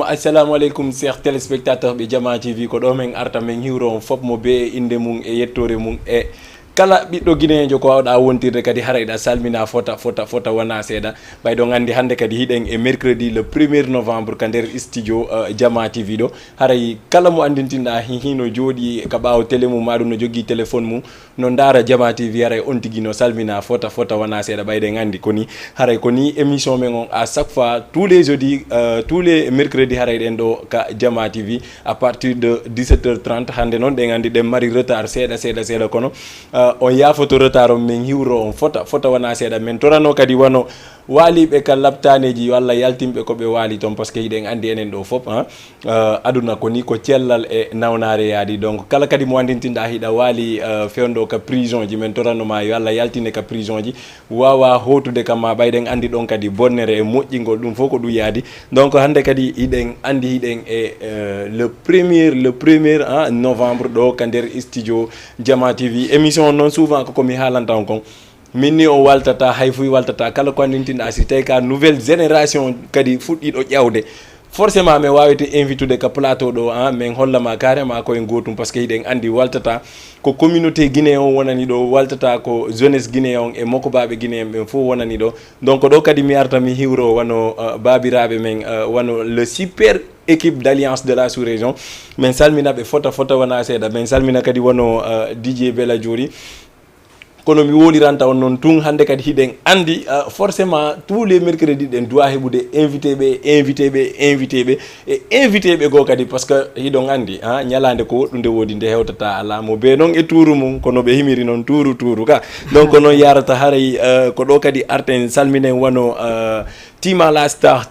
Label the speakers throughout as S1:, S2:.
S1: assalamu alaikum chers téléspectateurs bi Jama TV ko do men arta men hiwro fop mo be inde mum e yettore mum e kala ɓiɗɗo guinéjo ko wawɗa wontirde kadi harayɗa salmina fota wona seeɗa ɓayɗo gandi hande kadi hiɗen e mercredi le 1er novembre ka nder studio Jama TV ɗo haray kala mo andintinɗa hino jooɗi ka ɓawo télé mum maɗum no jogui téléphone mum no daara Jama TV haray on tigui no salmina fota wona seeɗa ɓayɗen gandi koni haray koni émission men on à chaque fois tous les jeudis tous les mercredi harayɗen ɗo ka Jama TV à partir de 17h30 hande noon ɗen gandi ɗen mari retard seeɗa kono on yafoto retard on min hiwro on fota wona seeɗa min torano kadi wano waaliɓe ka labtaneji walla yaltimɓe koɓe waali toon par ce que hiɗen andi enen ɗo foof aduna koni ko cellal e nawnare yaadi donc kala kadi mo andintinɗa hiɗa waali fewndo ka prison ji min toranoma yo Allah yaltine ka prison ji wawa hotude kam ma ɓayɗen andi ɗon kadi bonnere e moƴƴingol ɗum fof ko ɗum yaadi donc hande kadi hiɗen andi hiɗen e le premier novembre ɗo ka nder studio Jama TV émission noon souvent ko komi haalanta on kon minni o waltata hay fuy waltata kala ko andintinɗa si tawi ka nouvelle génération kadi fuɗɗiɗo ƴewde forcément min wawete invitude ka plateau ɗo min hollama carrément koye gotum par ce que hiɗen andi waltata ko communauté guinéen wonani ɗo waltata ko jeunesse guinéen e mokkobaɓe guinéen ɓen fof wonani ɗo donc ɗo kadi mi arta mi hiwro wano babiraɓe men wano le super équipe d'alliance de la sous-région min salmina ɓe fota wona seeɗa min salmina kadi wono DJ Bella Diori kono mi woliranta on noon tun hande kadi hiɗen andi forcément tous les mercredis ɗen doit heɓude invité ɓe goo kadi par ce que hiɗon andi ñalande ko woɗɗude woodi nde hewtata ala mo be noon e touru mum kono ɓe himiri noon touru ka donc noon yarata haray ko ɗo kadi arten salminen wano Tima la star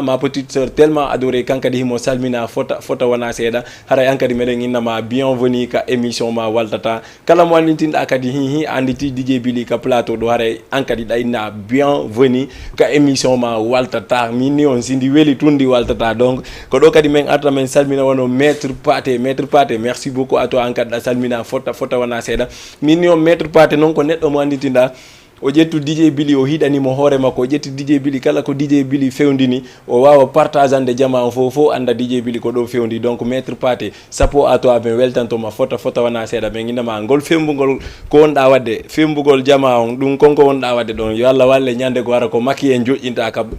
S1: ma petite sœur tellement adorée kankadi himo salmina fota wona seeɗa haray ankadi meɗen innama bienvenue ka émission ma waltata kala mo andintinɗa kadi hihi anditi DJ Billy ka plateau ɗo haray ankadi ɗayna bienvenue ka émission ma waltata minni on sindi weeli tundi waltata donc ko ɗo kadi min arta min salmina wono maître Paté merci beaucoup à toi ankadi ɗa salmina fota wona seeɗa minni on maître Paté noon ko neɗɗo mo andintinɗa o ƴettu DJ Billy o hiɗanimo hoore makko o ƴetti DJ Billy kala ko DJ Billy fewndini o wawa partageande jama on fof anda DJ Billy ko ɗo fewndi donc maître Paté chapeau à toi min weltantoma fota wona seeɗa min guinnama ngol fembugol ko wonɗa wadde fembugol jama on ɗum konko wonɗa wadde ɗon yo Allah walle ñande go ara ko makki en joƴƴinta kam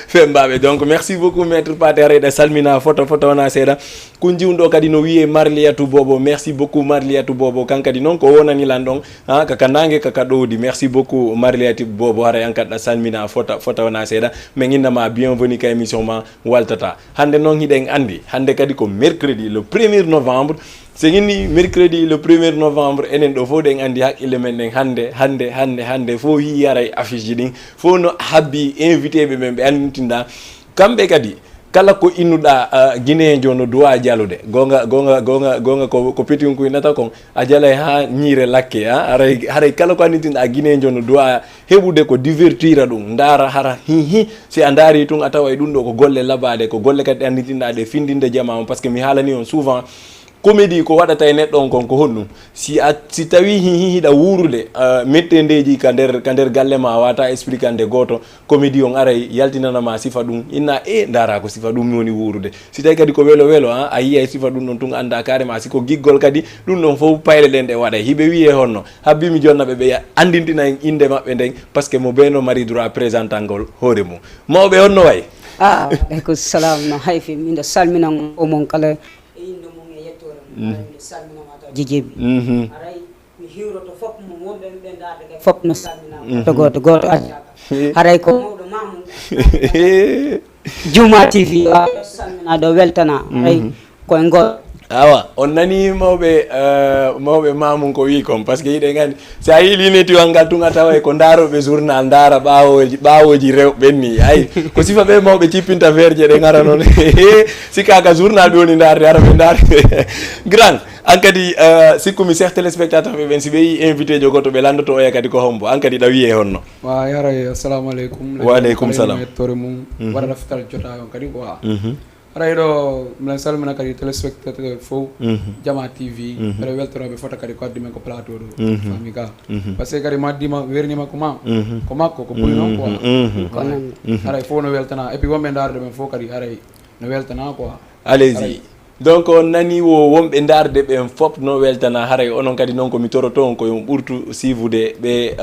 S1: fembaɓe donc merci beaucoup maître Paté arayɗa salmina fota wona seeɗa ko jiwɗo kadi no wiye Marliatou Bobo merci beaucoup Marliatou Bobo kankadi noon ko wonanilan ɗon kaka nangue kaka ɗowdi merci beaucoup Marliatou Bobo haray an kadɗa salmina fota wona seeɗa min innama bienvenue ka émission ma waltata hande noon hiɗen andi hande kadi ko mercredi le 1er novembre so inni mercredi le 1er novembre enen ɗo fof ɗen andi haqqille men ɗen hande fof yi yaray affiche ji ɗin fof no habbi invité ɓe men ɓe andintinɗa kamɓe kadi kala ko innuɗa guinéjo no duwa jalude gonga ko petin kuynata kon a jalay ha ñiire lakke haray kala ko andintinɗa guinéjo no duwa heɓude ko divertira ɗum daara hara hihi si a daari tun a tawa e ɗum ɗo ko golle labade ko golle kadi andintinɗa ɗe findinde jama on par ce que mi haalani on souvent comédie ko waɗata e neɗɗo on kon ko honɗum si tawi hiɗa wurude mettendeji ka nder galle ma wata expliquande goto comédie on aray yaltinanama sifa ɗum inna dara ko sifa ɗum woni wurude si tawi kadi ko welo a yiya sifa ɗum ɗon tun anda carrément siko giggol kadi ɗum ɗon fof payle ɗen ɗe waɗay hiɓe wiye honno habbimi jonnaɓe ɓe andintina inde maɓɓe nden par ce que mo ɓeyno mari droit présentangol hoore mum mawɓe honno way
S2: aleykum salam no hayfi miɗo salminan omon kala salminamata jijebi aray mi hiwroto fof mo wonɓe ɓe darde kay fof no salminama to goto acca haray ko mawɗo mamum Juma TV salmina ɗo weltana aray koye ngol
S1: awa on nani mawɓe mamum ko wi kon par ce que yiɗe gandi sa yi linetiwa ngal tunga tawa ko daroɓe journal dara ɓawoji rewɓen ni ay ko sifa ɓe mawɓe cippinta verje ɗe gara noon sikaka journal ɓe woni darde ara ɓe darde grand an kadi sikkumi chef téléspectateur ɓe ɓen si ɓe yi invité jo goto ɓe landoto oya kadi ko hombo an kadi ɗa wiye honno
S3: wa yaray assalamu aleykum
S1: waaleykum salam
S3: ettore mum waɗa raftal jota on kadi quoi aray ɗo miɗen salmina kadi téléspectateur fof Jama TV mbeɗa weltoroɓe fota kadi ko addi men ko plateau ɗo fami ka par ce que kadi maddima wernima ko makko ko ɓuri noon quoi aray fof no weltana et puis wonɓe darde men fof kadi aray no weltana quoi
S1: allez-y donc on nani wo wonɓe darde ɓen fop no weltana haray onon kadi noon komi toroto on koye ɓurtu sivude ɓe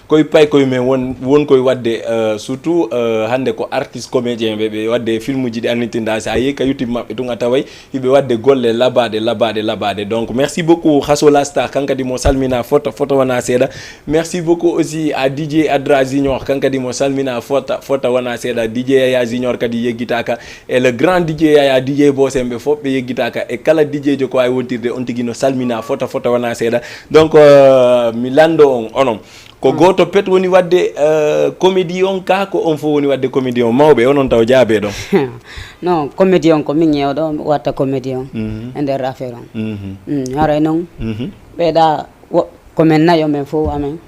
S1: koye pay koye men won koye wadde surtout hande ko artiste comédien ɓe wadde film uji ɗi annitinɗa sa yeehi ka youtube maɓɓe tun a taway hiɓe wadde golle labaɗe donc merci beaucoup Hasola Star kankadi mo salmina fota wona seeɗa merci beaucoup aussi à DJ Adra Junior kankadi mo salmina fota wona seeɗa DJ Yaya Junior kadi yeggitaka et le grand DJ Yaya DJ Bosembe fof ɓe yeggitaka e kala DJ jo ko wawi wontirde on tigui no salmina fota wona seeɗa donc mi lando on onon ko goto pet woni wadde comédie on ka ko on fof woni wadde comédie on mawɓe onon taw jaabe ɗon
S2: non comédie on ko min ƴewɗo watta comédie on e nder affaire on haray noon ɓeeɗa komin nayo men fof amen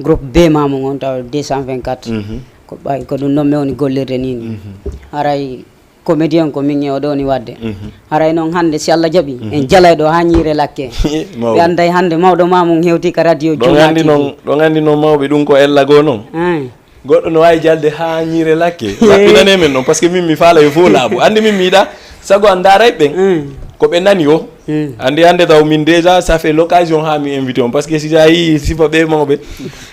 S2: groupe B mamum on taw 224 ko ɓay ko ɗum noon mi woni gollirde ni haray comédien ko min ƴeewa ɗo ni wadde haray noon hannde si Allah jaaɓi en jalay ɗo ha ñiire lakke ɓe anday hannde mawɗo mamum hewti ka radio
S1: ɗon anndi noon mawɓe ɗum ko ellago noon goɗɗo no wawi jalde ha ñiire lakke laɓɓinane men noon par ce que min mi faala yo fof laaɓo anndi min mi yiɗa sago an daray ɓen ko ɓe nani o andi hande taw min déjà ça fait l'occasion ha mi invité on parce que si sa yi sifa ɓe mawɓe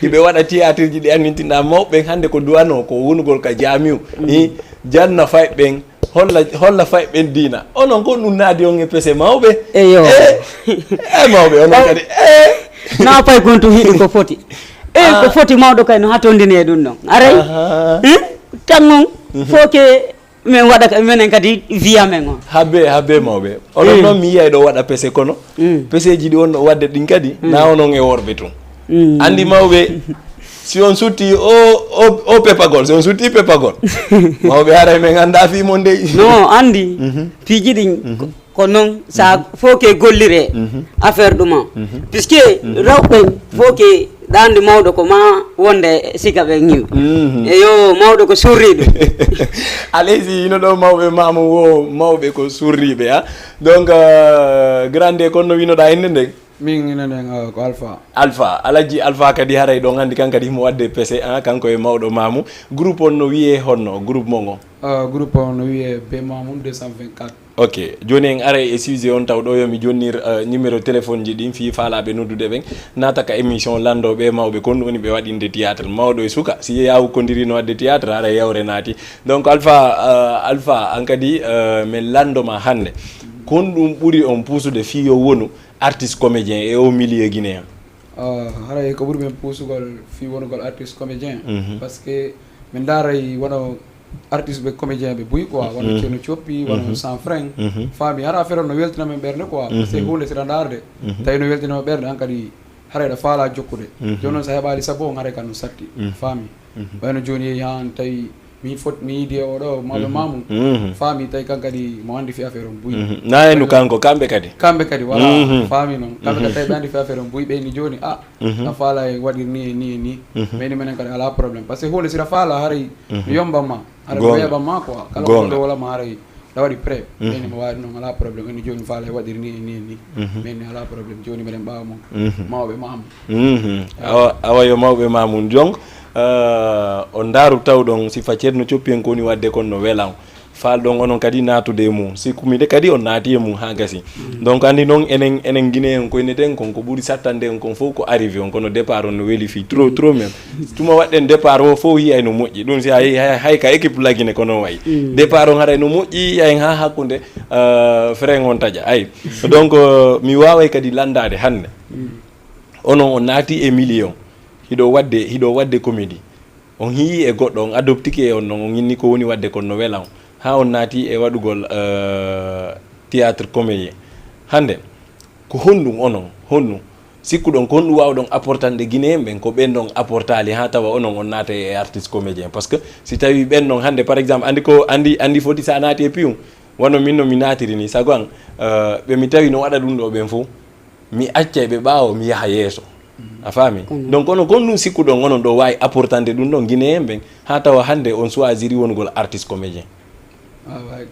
S1: hiɓe waɗa théâtre ji ɗi annitinɗa mawɓen hande ko duwano ko wonugol ka jamiu janna fay ɓen holla fay ɓen dina onon ko ɗum naadi on e pese mawɓe
S2: eyo
S1: mawɓe onon kadi
S2: na pay gonto hiiɗi ko foti ko foti mawɗo kay no hatondini e ɗum ɗon aray tan on faut que min waɗa minen kadi wiya men on
S1: habbe mawɓe onon noon mi yiyay ɗo waɗa pese kono pese ji ɗi on ɗo wadde ɗin kadi na onon e worɓe tun andi mawɓe si on sutti o pepagol si on sutti pepagol mawɓe haray men anda fimo ndey
S2: non andi piiji ɗin ko noon sa faut que gollire affaire ɗuma puisque rewɓe faut que ɗande mawɗo ko ma wonde siga ɓe ñiw eyo mawɗo ko surriɗo
S1: allez-y ino ɗo mawɓe mamum wo mawɓe ko surriɓe ha donc grande kon no winoɗa inde ndeng
S3: min inen ko
S1: alpha alaji alpha kadi haray ɗo gandi kan kadi himo wadde pese kanko e mawɗo mamum groupe on no wiye honno groupe mon o
S3: groupe on no wiye B mamum 224
S1: ok joni en aray e sujet on taw ɗo yomi jonnir numéro téléphone ji ɗin fi faalaɓe noddude ɓen nata ka émission landoɓe mawɓe kon woni ɓe waɗinde théâtre mawɗo e suka si yawu kondirino wadde théâtre ara yawre naati donc alpha an kadi min landoma hannde kon ɗum ɓuuri on puusude fi yo wonu artiste comédien e o milieu guinéen
S3: haray ko ɓuuri men puusugol fi wonugol artiste comédien par ce que min daaray wono artiste ɓe comédien ɓe buy quoi wono ceerno coppi wono sans frein faami hara affaire o no weltina men ɓerde quoi par ce que hunde siɗa daarde tawi no weltinama ɓerde han kadi haray ɗa faala jokkude joni noon sa heɓali saabu on haray kan no satti faami wayno joni yeehi han tawi mi yiidi e oɗo mawɓe mamum faami tawi kan kadi mo andi fi affaire on buy
S1: na hendu kanko kamɓe kadi
S3: voilà faami noon kamɓe kadi tawi ɓe andi fi affaire on buy ɓeyni joni a faala e waɗir ni e ni e ni ɓeyni menen kadi ala probléme par ce que hunde siɗa faala haray no yombanma haɗa ko weeɓanma quoi kala koɗo wolama haray ɗa waɗi pré ɓeyni mo wawi noon ala probléme eni joni faala e waɗir ni e ni e ni ɓeyni ala probléme joni mbiɗen ɓawa mon mawɓe mamum
S1: awa yo mawɓe mamum donc on daaru tawɗon sifa ceerno coppi en kowoni wadde kon no welan falɗon onon kadi natude e mum sikkumide kadi on naati e mum ha gasi donc andi noon enen guinéen koyneten kon ko ɓuuri sattande en kon fof ko arrivé on kono départ on no weeli fi trop même tuma waɗɗen départ o fof yiyay no moƴƴi ɗum si a yehi hay ka équipe laguine kono wayi départ on haray no moƴƴi yahen ha hakkude frein on taƴa ayi donc mi waway kadi landade hande onon on naati e milieu on hiɗo wadde comédie on hiyi e goɗɗo on adoptike e on noon on inni ko woni wadde kon no welan ha on naati e waɗugol théâtre comédien hande ko honɗum onon honɗum sikkuɗon ko honɗum wawɗon apportande guinéen ɓen ko ɓen ɗon apportali ha tawa onon on naata e artiste comédien par ce que si tawi ɓen ɗon hande par exemple andi foti sa naati e piyum wono min no mi naatiri ni sago an ɓe mi tawi no waɗa ɗum ɗo ɓen fof mi acca ɓe ɓaawo mi yaha yeeso a faami donc onon kon ɗum sikkuɗon onon ɗo wawi apportande ɗum ɗon guinéen ɓen ha tawa hande on choisiri wongol artiste comédien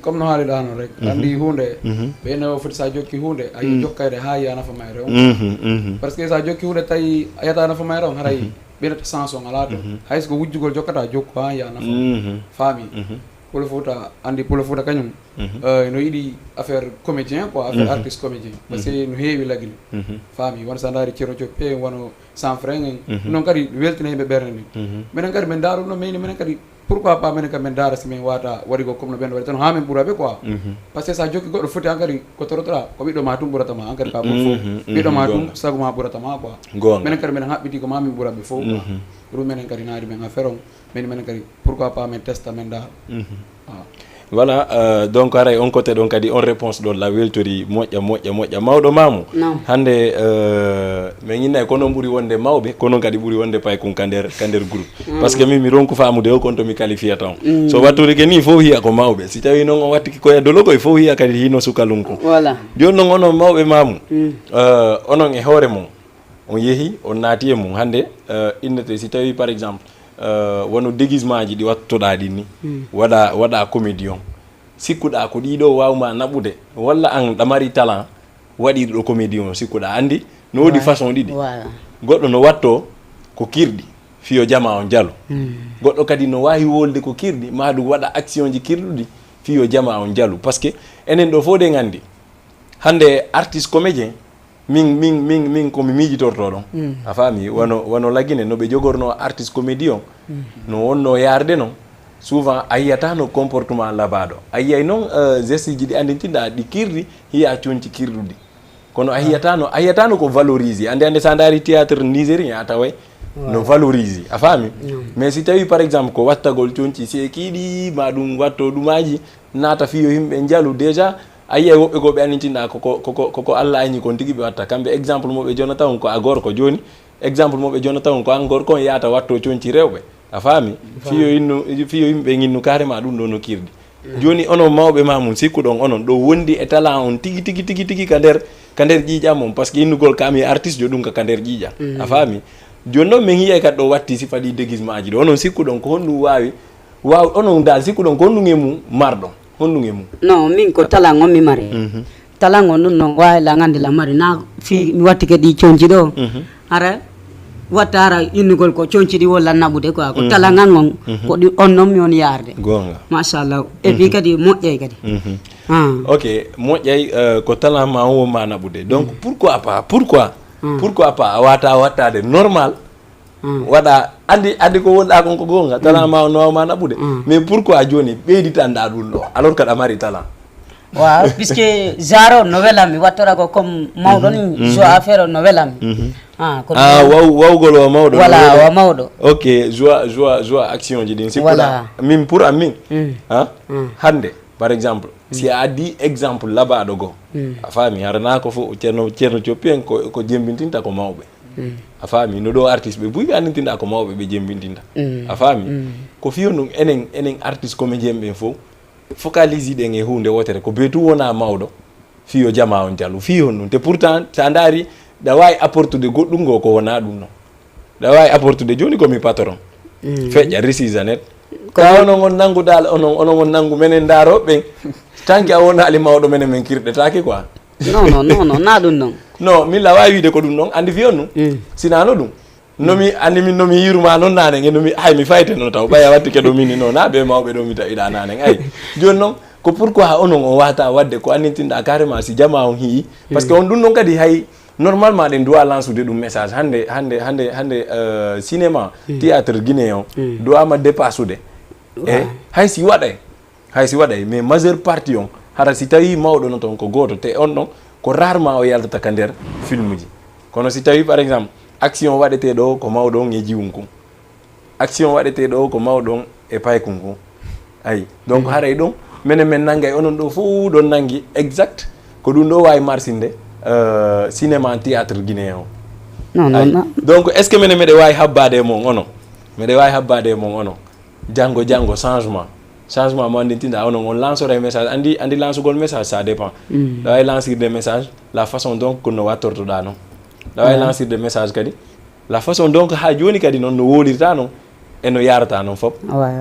S3: comme no haaliɗano rek andi hunde ɓene o foti sa jokki hunde ayi jokkayde ha yiya nafa mayre on par ce que sa jokki hunde tawi a yiyata nafa mayre on haɗay ɓenata sens on ala to hayso ko wujjugol jokkata jokku ha yiya nafa faami Pula Fouta andi Pula Fouta kañum no yiɗi affaire comédien quoi affaire artiste comédien par ce que no heewi lagli faami won sa daari Ceerno Coppe en wono sans frein en noon kadi weltina yimɓe ɓerde ndin minen kadi min daaru ɗo mayni minen kadi pourquoi pas minen kadi min daara si min wata waɗi ko comme no ɓen waɗi tan ha min ɓuuraɓe quoi par ce que sa jokki goɗɗo foti an kadi ko torotora ko ɓiɗɗo ma tum ɓuuratama an kadi ka ɓuur fof ɓiɗɗo ma tum sago ma ɓuuratama quoi minen kadi minen haɓɓiti ko ma min ɓuuraɓe fof quoi ɗum minen kadi naari men affaire on minen kadi pourquoi pas min testa min daara
S1: voilà donc aray on côté ɗon kadi on réponse ɗon la weltori moƴƴa mawɗo mamu hande min innay ko noon ɓuuri wonde mawɓe ko noon kadi ɓuuri wonde pay kun ka nder groupe par ce que min mi ronku famude o kon to mi qualifiata on so wattude ke ni fof hiya ko mawɓe si tawi noon on watti koye dologoy fof hiya kadi hino sukalunko
S2: voilà
S1: joni noon onon mawɓe mamu onon e hoore mum on yeehi on naati e mum hande innete si tawi par exemple wono déguisement ji ɗi wattoɗa ɗi ni waɗa comédie on sikkuɗa ko ɗiɗo wawma naɓude walla an ɗamari talent waɗiɗo ɗo comédie on sikkuɗa andi no woodi façon ɗiɗi goɗɗo no watto ko kirɗi fiyo jama on jalo goɗɗo kadi no wawi wolde ko kirɗi maɗum waɗa action ji kirɗuɗi fiyo jama on jalu par ce que enen ɗo fof ɗen andi hande artiste comédien min komi miijitorto ɗon a faami wono lagine no ɓe jogorno artiste comédie on no wonno yarde noon souvent a yiyata no comportement labaɗo a yiyay noon geste ji ɗi andintinɗa ɗi kirɗi hiya coñci kirɗuɗi kono a yiyatano ko valorise ande sa daari théâtre nigérien a taway no valorise a faami mais si tawi par exemple ko wattagol coñci seekiɗi ma ɗum watto ɗumaji naata fiyo yimɓe jaalu déjà a yiyay woɓɓe ko ɓe annitinɗa koko Allah añi kon tigi ɓe watta kamɓe exemple moɓe jona taw ko a gorko joni exemple moɓe jona taw ko an gorko on yahata watto coñci rewɓe a faami fiyo yimɓe ginnu carrément ɗum ɗo no kirdi joni onon mawɓe ma mum sikkuɗon onon ɗo wondi e talent on tigi ka nder ƴiiƴam mum par ce que innugol kami artiste jo ɗum ka nder ƴiiƴa a faami joni noon min yiyay kadi ɗo watti sifa ɗi déguisement ji ɗo onon sikkuɗon ko honɗum wawi onon dal sikkuɗon ko honɗum e mum marɗon honɗum e mum
S2: non min ko talang on mi mari talang on ɗum noon wawi la gandi la mari na fi mi watti kadi coñci ɗo ara watta ara innugol ko coñci ɗi wolla naɓude quoi ko talangan on ko ɗi on noon mi on yarde
S1: gonga
S2: machallah et puis kadi moƴƴay kadi
S1: ok moƴƴay ko talan ma on wonma naɓude donc pourquoi pas a wata wattade normal waɗa andi ko wonɗa kon ko gonga talent ma no wawma naɓude mais pourquoi joni ɓeyditanɗa ɗum ɗo alors que aɗa mari talent
S2: waaw puisque genre no welami wattora ko comme mawɗo ni joie affaire o no welami
S1: wawgol o mawɗo
S2: voilà o mawɗo
S1: ok joie action ji ɗin sikkuɗa min pour am min hande par exemple si a addi exemple labaɗo goo a faami harana ko fof ceerno Coppi en ko jembintinta ko mawɓe a faami no ɗo artiste ɓe buy ɓe annitinɗa ko mawɓe ɓe jembintinta a faami ko fiyo ɗum enen artiste comédien ɓen fof focalise ɗen e hunde wotere ko beetu wona mawɗo fiyo jama on jallu fiyo ɗum te pourtant sa daari ɗa wawi apportude goɗɗum ngo ko wona ɗum noon ɗa wawi apportude joni komi patron feƴƴa récisa net ka onon on nanggudal onon on nanggu menen daroɓe tanki a wonali mawɗo menen min kirɗetake quoi
S2: non na ɗum noon
S1: non min la wawi wiide ko ɗum noon andi fiyon ɗum sinano ɗum nomi yiruma noon nanen e nomi hay mi fayte no taw ɓaya watti keɗo mini noon na ɓe mawɓe ɗo mi tawiɗa nanen ay joni noon ko pourquoi onon on wata wadde ko annitinɗa carrément si jama on hiyi par ce que on ɗum noon kadi hay normalement ɗen doit lancude ɗum message hande cinéma théâtre guinéen doama dépassude e hay si waɗay mais majeure partie on hara si tawi mawɗo no toon ko goto te on ɗon ko rarement o yaltata ka nder film ji kono si tawi par exemple action waɗeteɗo ko mawɗon e jiwum action waɗeteɗo ko mawɗon e paykum kum ayi donc haray ɗon minen min nanggay onon ɗo fof ɗon nangui exact ko ɗum ɗo wawi marsinde cinéma théâtre guinéen o
S2: non
S1: donc est ce que minen meɗe wawi habbade e mon onon meɗe wawi habbade e mon onon janggo changement mo andintinɗa onon on lancera message andi lancegol message ça dépend ɗa wawi lancirde message la façon donc kono wattortoɗa noon ɗa wawi lancirde message kadi la façon donc ha joni kadi noon no wolirta noon eno yarata noon foof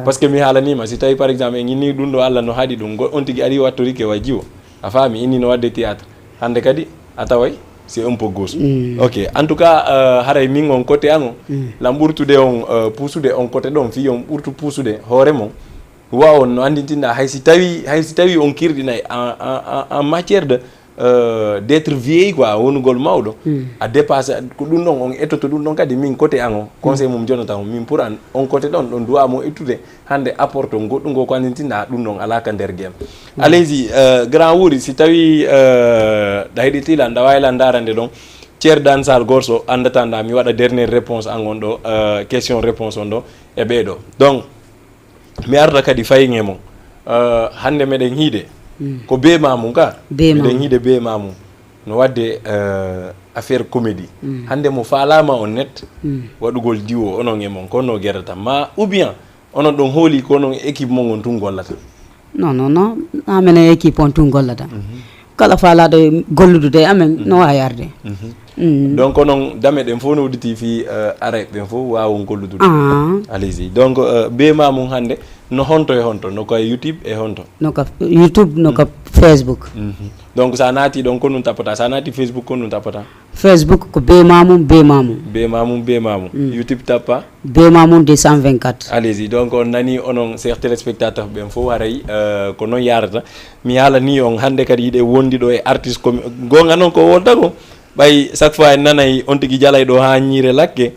S1: par ce que mi haalanima si tawi par exemple en inni ɗum ɗo Allah no haaɗi ɗum on tigui ari wattorike wa jiwo a faami inni no wadde théâtre hande kadi a taway c'est un peu gauche ok en tout cas haray min on côté an o lam ɓurtude on puusude on côté ɗon fi on ɓurtu puusude hoore mon wawon no andintinɗa haysi tawi on kirɗinay en matière de d'être vieille quoi wonugol mawɗo a dépassé ko ɗum ɗon on ettoto ɗum ɗon kadi min côté an o conseil mum jonata on min pour an on côté ɗon ɗon duwamo ettude hande apporte on goɗɗum go ko andintinɗa ɗum ɗon alaka nder guem allez-y grand wuri si tawi ɗa heɗitila nda wayla darande ɗon ceer dansal gorso andatanda mi waɗa dernière réponse an on ɗo question réponse on ɗo e ɓeeɗo donc mi arda kadi fayin e mon hande meɗen hiide ko be mamum ka meɗen hiide be mamum no wadde affaire comédie hande mo falama on net waɗugol diwo onon e mon ko no guerdata ma ou bien onon ɗon hooli ko non équipe mon on tun gollata
S2: non amene équipe on tun gollata kala faalaɗo golludude amen no wawi yarde
S1: donc onon dame ɗen fof no udditi fi ara ɓen fof wawon golludude allez-y donc be mamum hande no honto e honto no koye YouTube e honto
S2: no ko Facebook
S1: donc sa naati ɗon ko ɗum tappata sa naati Facebook ko ɗum tappata
S2: Facebook ko be mamum
S1: YouTube tappa
S2: be mamum 224
S1: allez-y donc on nani onon chers téléspectateurs ɓen fof haray ko noon yarata mi haalani on hande kadi yiɗe wondi ɗo e artiste comme gonga noon ko wonta ko ɓay chaque fois en nanay on tigui jalay ɗo ha ñiire lakke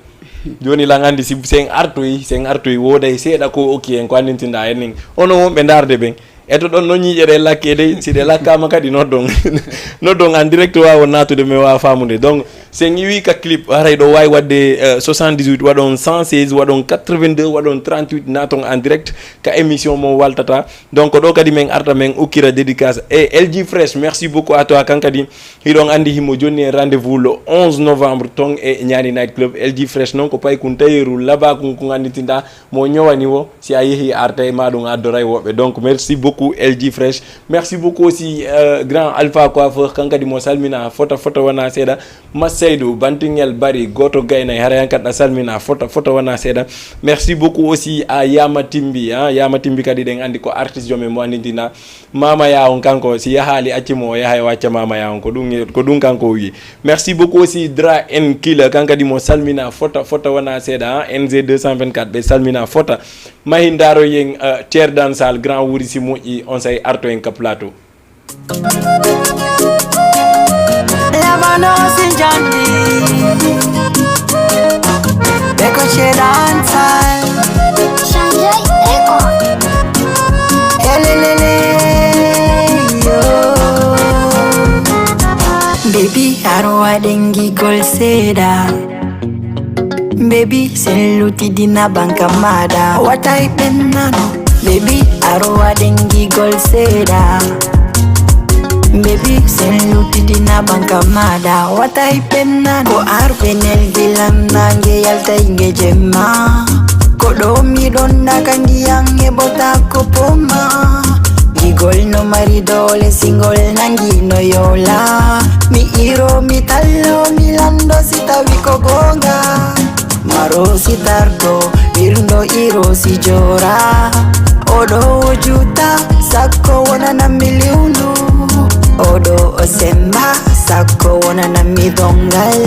S1: joni lang andi si sen artoy woday seeɗa ko okki en ko andintinɗa en ono wonɓe darde ɓen eto ɗon no ñiiƴeɗe lakkede si ɗe lakkama kadi noddon en direct wawa natude mais wawa famude donc sen iwi ka clip haray ɗo wawi wadde 78 waɗon 116 waɗon 82 waɗon 38 naton en direct ka émission mo waltata donc ɗo kadi min arta min ukkira dédicace et LG Fresh merci beaucoup à toi kankadi hiɗon andi himo jonni rendez-vous le 11 novembre ton e Ñani Night Club LG Fresh noon ko pay kun tayeru laba ko ganditinɗa mo ñowani wo si a yeehi arta e maɗum addoray woɓɓe donc merci beaucoup LG Fresh merci beaucoup aussi grand Alpha Coiffeur kankadi mo salmina fota wana seeɗa Seydou Bantingel Bari Goto Gaynay hara yankat salmina fota wana seeɗa merci beaucoup aussi à Yama Timbi kadi ɗen andi ko artiste jomen mo andintina Mama Yawon kanko si yahali accimo o yaha e wacca Mama Yawon ko ɗum kanko wi merci beaucoup aussi Dra en Kila kankadi mo salmina fota wana seeɗa NG 224 ɓe salmina fota mahindaro yen ceerdan sal grand wuri si moƴƴi on say arto en ka plateau
S4: Lavanos in Johnny Beko Chedantal Shanjay Eko Elelele yo Baby arwa dengi gol seda Baby seluti dina banka mada Watai penano Baby arwa dengi gol seda Baby, seluti dina banka mada Watai penna Ko arpenel gilang nange yalta inge jema Ko domi donda kangi yange bota ko poma Gigol no maridole singol nangi no yola Mi iro mi tallo mi lando sita wiko gonga Maro si tardo birndo iro si jora Odo juta sako wana na miliunu Odo osemba sako wana na midongal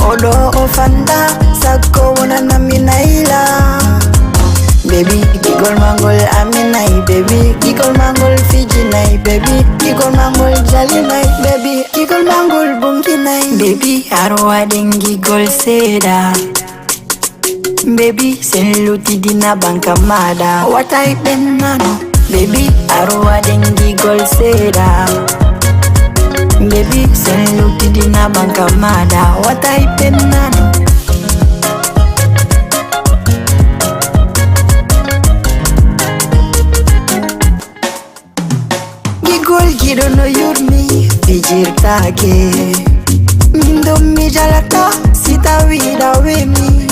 S4: Odo ofanda sako wana na minaila Baby gigol mangol aminai baby Gigol mangol fijinai baby Gigol mangol jalinai baby Gigol mangol bunkinai Baby arwa dengi gol seda Baby seluti dina banka mada Watai penano Baby arwa dengi gol seda Baby seluti dina banka mada Watai penano Gigol gido no yurmi wangake mindo mijalata sita wida wemi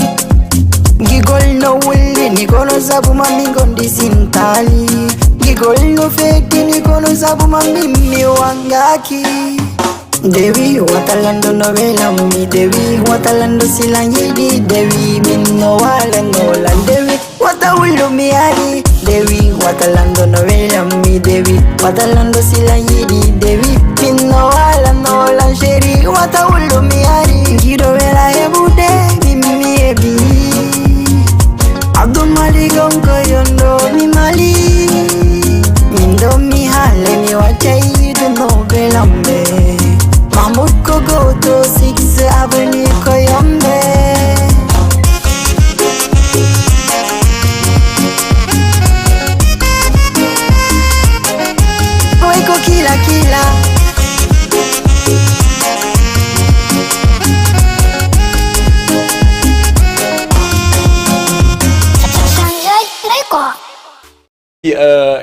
S4: gigol no wuli nikono sabu mamingo ndisintali gigol no feki nikono sabu mamimi wangaki Devi watalando novela mi Devi watalando silangidi Devi minno wala nola Devi watawulu mi ali Devi watalando novela mi Devi watalando silangidi Devi minno wala nola Sheri watawulu mi ali Gido wela ebude mimi ebi Abdul Malik onko yondo mi mali Mindo mi hale mi wachai do novela me Mahmoud Kogo to 6 Avenue Koyombe Oiko kila kila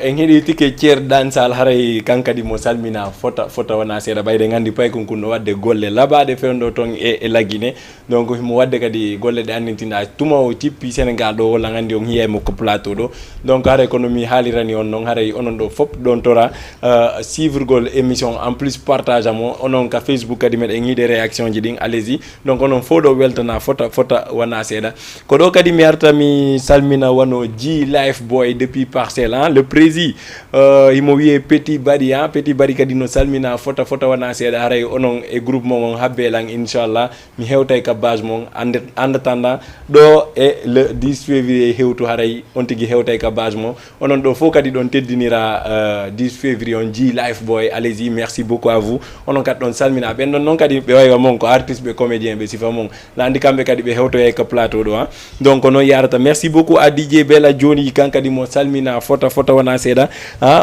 S1: en heɗi tike ceerɗan sal haray kankadi mo salmina fota wona seeɗa ɓayde gandi pay konkuno wadde golle laɓaɗe fewndo toon e laggine donc himo wadde kadi golle ɗe annitinɗa tuma o tippi sénégal ɗo walla gandi on hiyaymo ko plateau ɗo donc haray kono mi haalirani on noon haray onon ɗo foof ɗon tora suivre gol émission en plus partage amo onon ka facebook kadi meɗen yiide réaction ji ɗin allez-y donc onon fo ɗo weltana fota wona seeɗa ko ɗo kadi mi arta mi salmina wano G Life Boy depuis Parcelles le prési imo wiye Petit Bari Petit Bari kadi no salmina fota wona seeɗa haray onon e groupe mon habbelan inchallah mi hewtay ka base mon andetanda ɗo e le 10 février hewtu haray on tigui hewtay ka base mon onon ɗo fof kadi ɗon teddinira 10 février on G Life Boy allez-y merci beaucoup à vous onon kadi ɗon salmina ɓen ɗon noon kadi ɓe waywa mon ko artiste ɓe comédien ɓe sifa mon landi kamɓe kadi ɓe hewtoyay ka plateau ɗo donc noon yarata merci beaucoup à DJ Bella Joni kankadi mo salmina fota wona seeɗa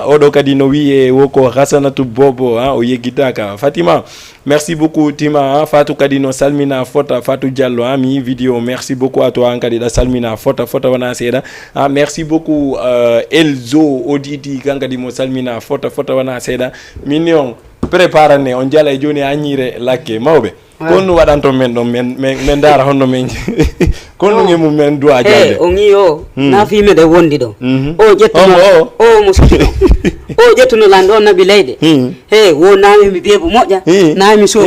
S1: oɗo kadi no wiye woko Hasanatu Bobo o yeggitaka Fatima merci beaucoup Tima Fatou kadi no salmina fota Fatou Diallo mi vidéo merci beaucoup à toi kadi ɗa salmina fota wona seeɗa merci beaucoup Elzo Odidi kankadi mo salmina fota wona seeɗa min on préparane on jala e joni añire lakke mawɓe konno waɗanto men ɗon men dara honno men konno ngemu men duwa jalde
S2: o ngi o na fi me de wondi ɗo o ƴettuno o mo sutino o ƴettuno lande o nabi leyɗe he wo nami mi beebo moƴƴa nami so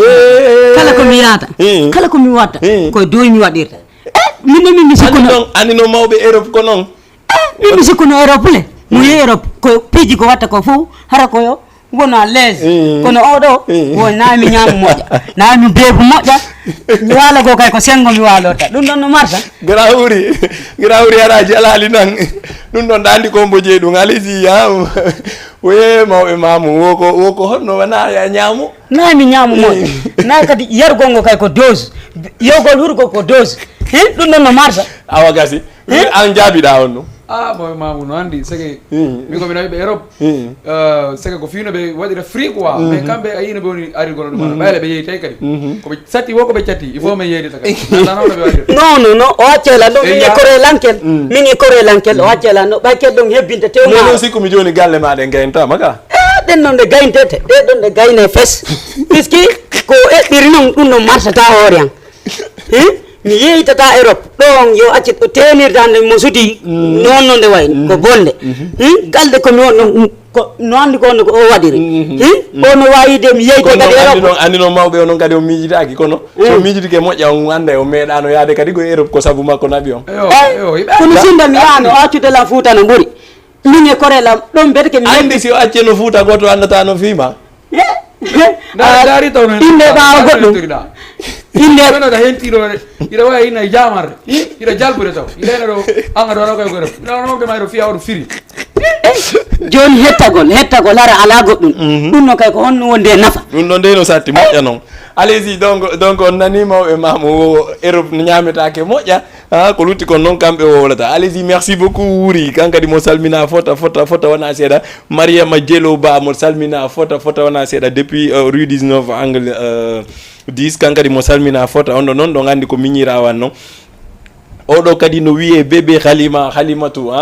S2: kala ko mi yaata kala ko mi watta koye doy mi waɗirta min mi sikkuno
S1: andi no mawɓe Europe ko noon
S2: min mi sikkuno Europe le mo yi Europe ko piiji ko watta ko fof hara koyo wona lese kono oɗo wo nami ñamu moƴƴa nami beebu moƴƴa mi waala go kay ko sengo mi waalota ɗum ɗon no marta
S1: grawri haraji alali nan ɗum ɗon ɗa andi kombo jeeyi ɗum alisi woye mawɓe mamu woko honno wona ya ñaamu
S2: nami ñaamu moƴƴa na kadi yargol ngo kay ko dose yewgol hurgo ko dose ɗum ɗon no marta
S1: awa gasi an jaabiɗa on ɗum
S3: boy mamu no andi sege mi ko mi nayi be Europe sege ko fino be wadira free quoi mais kambe ayina be woni ari gol dum bayle be yeyi tay kadi ko be satti wo ko be catti il faut me yeyi ta kadi non be wadira
S2: non o accela no min e kore lankel o accela no bakel dum hebbinte tew
S1: ma non sikku mi joni galle ma de gaynta maka
S2: den non de gayntete de don de gayne fes puisque ko ebbiri non dum no marchata horian mi yeytata Europe ɗon yo accit ɗo tenirdande mo suti noon nde wayni ko bonde galde komi wonno ko no andi ko o waɗiri o no wayide mi yeyde kadi Europe
S1: andi noon mawɓe o noon kadi o miijitaki kono so miijitike moƴƴa on anda o meeɗano yaade kadi ko Europe ko sabu makko nabi on
S2: kono sinda mi yaano o accudela Fouta no ɓuuri min e Korela ɗon bedeke mi
S1: andi si o acce no Fouta goto andata no fiima
S3: dari taw
S2: inde ɓawa goɗɗum
S3: inde no da hentiɗo ida wawi ina jamarde ida jalbude taw idena ɗo anga ɗo koy ko ref no be mayro fiya oɗo firi
S2: joni hettagol ara ala goɗɗum ɗum no kay ko honno wonde nafa
S1: ɗum ɗon nde no satti moƴƴa noon allez-y donc on nani mawɓe mamo Europe no ñametake moƴƴa ko lutti kon noon kamɓe wowlata allez-y merci beaucoup Wuri kankadi mo salmina fota wona seeɗa Mariama Dielo Ba mo salmina fota wona seeɗa depuis rue 19 angle 10 kankadi mo salmina fota on ɗo noon ɗo gandi ko miñirawan noon oɗo kadi no wiye bébé halimatu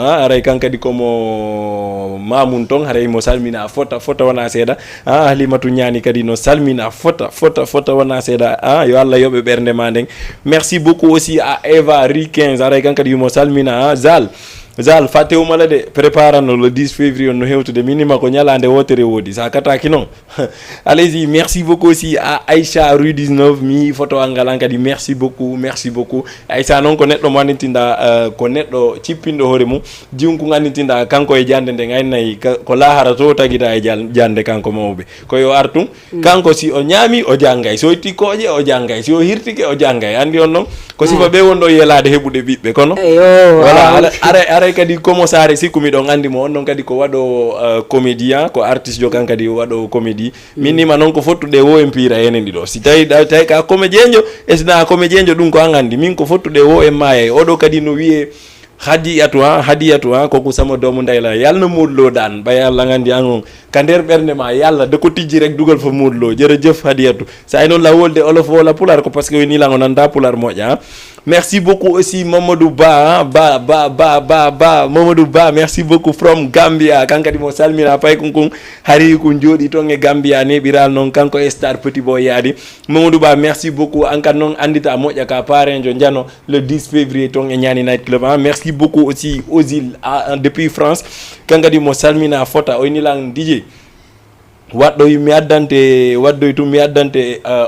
S1: aray kan kadi komo mamoun ton haray mo salmina fota wona seeɗa halimatu ñani kadi no salmina fota wona seeɗa yo Allah yoɓe ɓernde ma nden. Merci beaucoup aussi à Eva Ri 15 aray kan kadi yumo salmina Zal fatewumala de préparano le 10 février no hewtude minima ko ñalande wotere wodi sa kataki non. Allez-y, merci beaucoup aussi à Aïcha rue 19 mi photo angalan kadi merci beaucoup Aïcha non ko neddo mo antinda ko neddo cippindo hore mum jiwnku antinda kanko e jande de ngaynayi ko lahara to tagida e jande kanko mawbe ko yo artum kanko si o ñaami o jangay so tikkoje o jangay so hirtike o jangay andi on non ko sifa be wondo yelade hebude bibbe kono voilà aray kadi komo sare sikumi don andi mo on non kadi ko wado comédien ko artiste jo kan kadi wado comédie minima non ko fottude wo empira enen dido si tay ka comédien jo esna comédien jo dum ko angandi min ko fottude wo e maye odo kadi no wiye hadiyatu koko sama doomu ndey la yàlla na Modou Lo daan ba yàlla nga ndi angon ka nder ɓernde ma yàlla da ko tijji rek dugal fa Modou Lo jërëjëf hadiyatu sa noon la wolde olof wala pular ko parce que ni lango nanda pular moƴa. Merci beaucoup aussi Mamadou Ba Mamadou Ba, merci beaucoup from Gambia kankadi mo salmina pay kunkun hari kun jodi to nge Gambia ne biral non kanko e star petit boy yadi Mamadou Ba, merci beaucoup anka non andita moƴa ka parenjo jano le 10 février to nge Ñani Night Club. Merci beaucoup aussi Ozil depuis France kankadi mo salmina fota o ni lang DJ waddo mi addante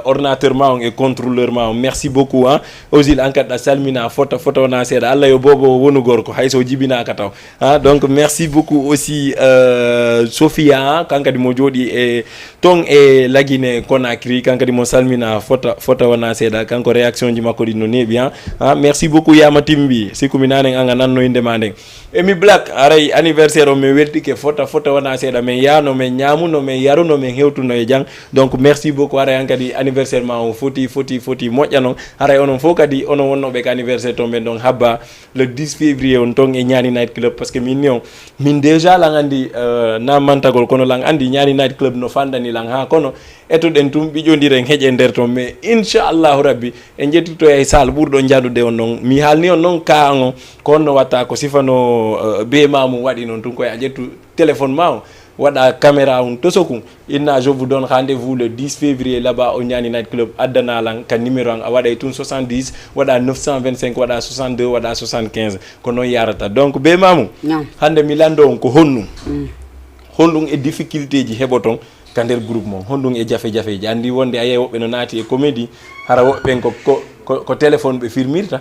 S1: ordinateur ma on e contrôleur ma on. Merci beaucoup Ozil ankada salmina fota wona seeda Allah yo bobo wonu gorko hayso jibina ka taw donc merci beaucoup aussi Sophia kankadi mo jodi e ton e lagine Conakry kankadi mo salmina fota wona seeda kanko réaction ji makko di no nebi merci beaucoup Yama Timbi sikumi nanen anga nanno inde ma nden Emi Black aray anniversaire o me weldike fota wona seeda men yano men nyamuno men yaruno men hewtuno e jang. Donc merci beaucoup aray ankadi anniversaire ma o foti moƴƴa non aray onon fo kadi onon wonnoɓe ka anniversaire to men donc habba le 10 février on ton e Ñani Night Club parce que min déjà lang andi na mantagol kono lang andi Ñani Night Club no fandani lang kono etuɗen tum ɓiƴodiren heƴe nder ton mais inchallahu rabbi en jettito e sal ɓurɗo jandude on non mi haalni on noon ka on ko onno watta ko sifano be mamum waɗi noon tun koye a ƴettu téléphone ma o waɗa caméra on tosokum inna je vous donne rendez-vous le 10 février là-bas au Ñani Night Club addanalan ka numéro an a waɗay tun 70 waɗa 925 waɗa 62 waɗa 75 ko noon yarata. Donc be mamum hande mi lando on ko honɗum e difficulté ji heɓoton ka nder groupe mon honɗum e jafe-jafeji andi wonde a yeyi woɓɓe no naati e comédie hara woɓɓen ko téléphone ɓe firmirta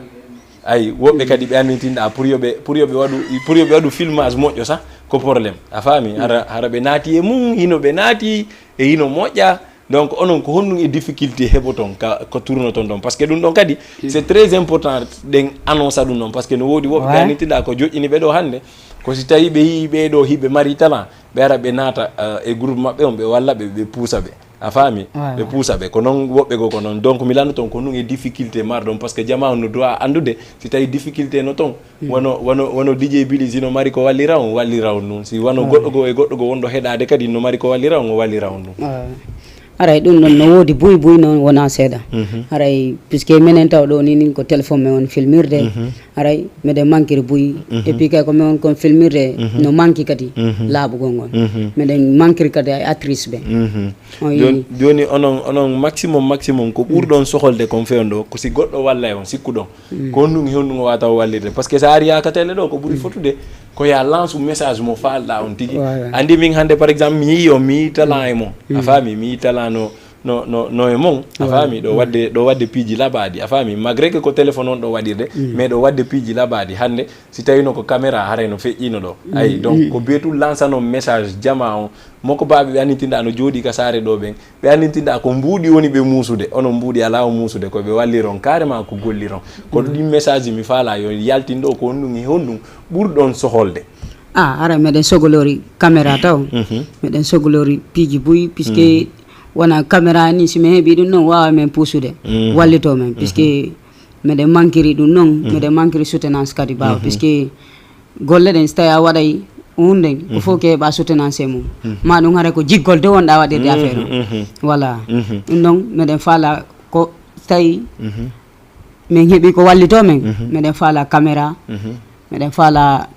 S1: ay woɓɓe kadi ɓe annitinɗa pour yoɓe waɗu filmage moƴƴo sa ko probléme a faami hara ɓe naati e mum hino ɓe naati e hino moƴƴa. Donc onon ko honɗum e difficulté heɓoton ko tournoton ɗon par ce que ɗum ɗon kadi c'est très important ɗen annonce ɗum ɗon par ce que no woodi woɓɓe ɓe annitinɗa ko joƴƴini ɓe ɗo hannde ko si tawi ɓe yii ɓeɗo hiɓe mari talent ɓe ara ɓe naata e groupe maɓɓe on ɓe walla ɓe puusa ɓe a faami ɓe puusa ɓe ko noon woɓɓe go ko noon. Donc mi landu toon ko ɗum e difficulté marɗon par ce que jama on no doit andude si tawi difficulté no toon wono DJ Billy sino mari ko wallira on ɗum si wono goɗɗo go e goɗɗo go wonɗo heɗade kadi no mari ko wallira on o wallira on ɗum.
S2: Aray ɗum noon no woodi buy noon wona seeɗa aray puisque minen taw ɗo ni ko téléphone men on filmirde aray meɗen manquiri buy et puis kay ko min on kon filmirde no manqui kadi laaɓugol ngol meɗen manquiri kadi ay actrice ɓe
S1: joni onon maximum ko ɓurɗon soholde kon fewndo ko si goɗɗo walla e on sikkuɗon ko honɗum honɗum o wataw wallirde par ce que sa ari yaka télé ɗo ko ɓuuri fotude ko ya lance message mo falɗa on tigi andi min hande par exemple mi yi o mi yi talent e mon a faami mi yi talent no e mon a faami ɗo wadde piiji laɓaɗi a faami malgré que ko téléphone on ɗo waɗirde mais ɗo wadde piiji laɓaɗi hande si tawino ko caméra haray no feƴƴino ɗo ayi donc ko beetu lancano message jama on moko baaɓe ɓe annitinɗa no jooɗi ka saare ɗo ɓen ɓe annitinɗa ko mbuuɗi woni ɓe muusude onon mbuuɗi ala o muusude koɓe walliron carrément ko golliron ko ɗin message mi faala yo yaltin ɗo ko honɗum e honɗum ɓurɗon soholde
S2: ara meɗen sogolori caméra taw meɗen sogolori piiji buy puisque wona caméra ni si mi heeɓi ɗum noon wawa men puusude wallito men puisque meɗen manquiri ɗum noon meɗen manquiri soutenance kadi bawa puisque golle ɗen so tawi a waɗay hunde ko fof ke heɓa soutenance e mum ma ɗum haara ko jiggol de wonɗa waɗirde affaire o voilà ɗum noon meɗen faala ko tawi min heɓi ko wallito men miɗen faala caméra miɗen faala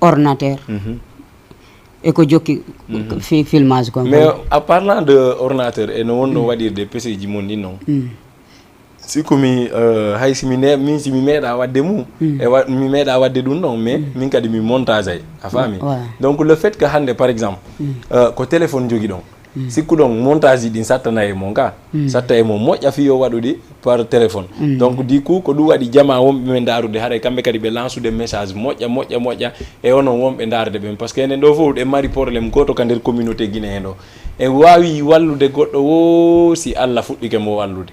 S2: ordinateur e ko jokki filmage kon.
S1: Mais en parlant de ordinateur e no wonno waɗirde PC ji mon ni noon sikomi hay simi meeɗa wadde mum mi meeɗa wadde ɗum ɗon mais min kadi mi montage ay a faami donc le fait que hande par exemple ko téléphone jogui ɗon sikku ɗon montage ji ɗin sattana e mon ka satta e mon moƴƴa fiyo waɗuɗi par téléphone donc du coup ko ɗum waɗi jama wonɓe men darude haɗa kamɓe kadi ɓe lancude message moƴƴa e onon wonɓe darde ɓen par ce que enen ɗo fof ɗe mari probléme goto ka nder communauté guiné hen ɗo en wawi wallude goɗɗo wo si Allah fuɗɗike mo wallude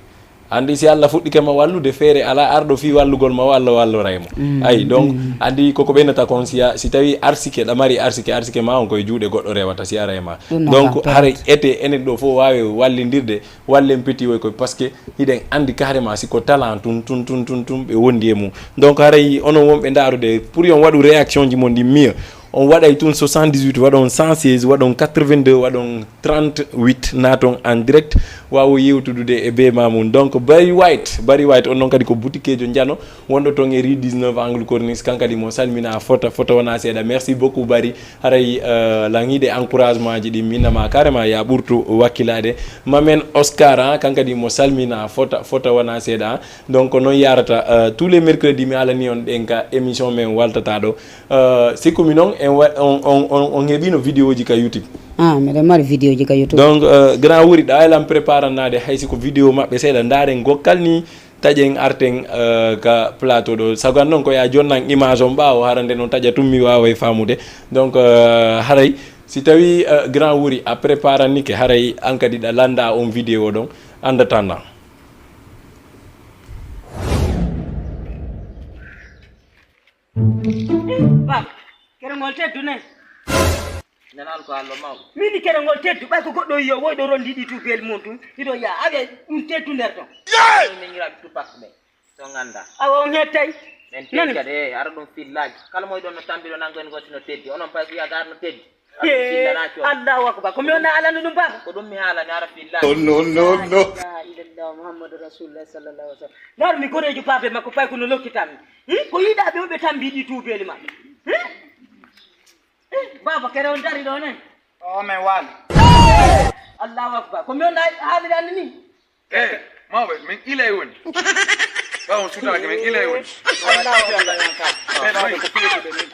S1: andi si Allah fuɗɗike ma wallude feere ala arɗo fi wallugol ma Allah walloraymo ayi donc andi koko ɓeynata kon si tawi arsike ɗa mari arsike ma on koye juuɗe goɗɗo rewata si ara e ma donc haara ete enen ɗo fof wawi wallidirde wallen peti way koye par ce que hiɗen andi carrément siko talent tun ɓe wondi e mum donc haray onon wonɓe darude pour yon waɗu réaction ji mon ɗi mieux on waɗay tun 78 waɗon 116 waɗon 82 waɗon 38 naton en direct wawo yewtudude e be mamum donc Barry White on noon kadi ko boutique jo jano wonɗo ton e rue 19 angle corniche kankadi mo salmina fota wona seeɗa merci beaucoup Barry haray langiɗe encouragement ji ɗi minnama carrément ya ɓurtu wakkilade mamen Oscar kankadi mo salmina fota wona seeɗa donc noon yarata tous les mercredis mi alani on ɗen ka émission men waltata ɗo sikkumi noon on heɓino vidéo ji ka YouTube
S2: miɗen mari vidéo ji ka YouTube
S1: donc grand wuri ɗa elan préparanade haysi ko vidéo maɓɓe seeɗa daren gokkal ni taƴen arten ka plateau ɗo sagan noon ko ya jonnan image on ɓaawo hara nde noon taƴa tum mi wawa famude donc haray si tawi grand wuri a préparannike haray an kadi ɗa landa on vidéo ɗon en attendant
S5: kerengol teddu ne nanal ko allo maw mini kerengol teddu ɓay ko goɗɗo yiyo woyɗo rondi ɗi tubel mum tum iɗo ya awe ɗum teddu nder ton meñiraɓe tupak ɓe to ganda awa on hettay men teddade ara ɗum fillaji kala moyɗon no tambiɗo nangoen gotino teddi onon pay ko yagar no teddi allahu akbar ko mi wonna alano ɗum baba ko ɗum mi haalani ara fillaji no ilallah mouhammadou rasulullah sallallahu alih w sallam nar mi goɗejo babe makko pay kono lokkitanmi ko yiɗaɓe oɓe tambi ɗi tubeli maɓɓe baba kere on dari ɗo nen o men waali allahu akbar ko mi wonna haalirani ni
S3: mawɓe min ilay woni ɓawon sutake min ilay woni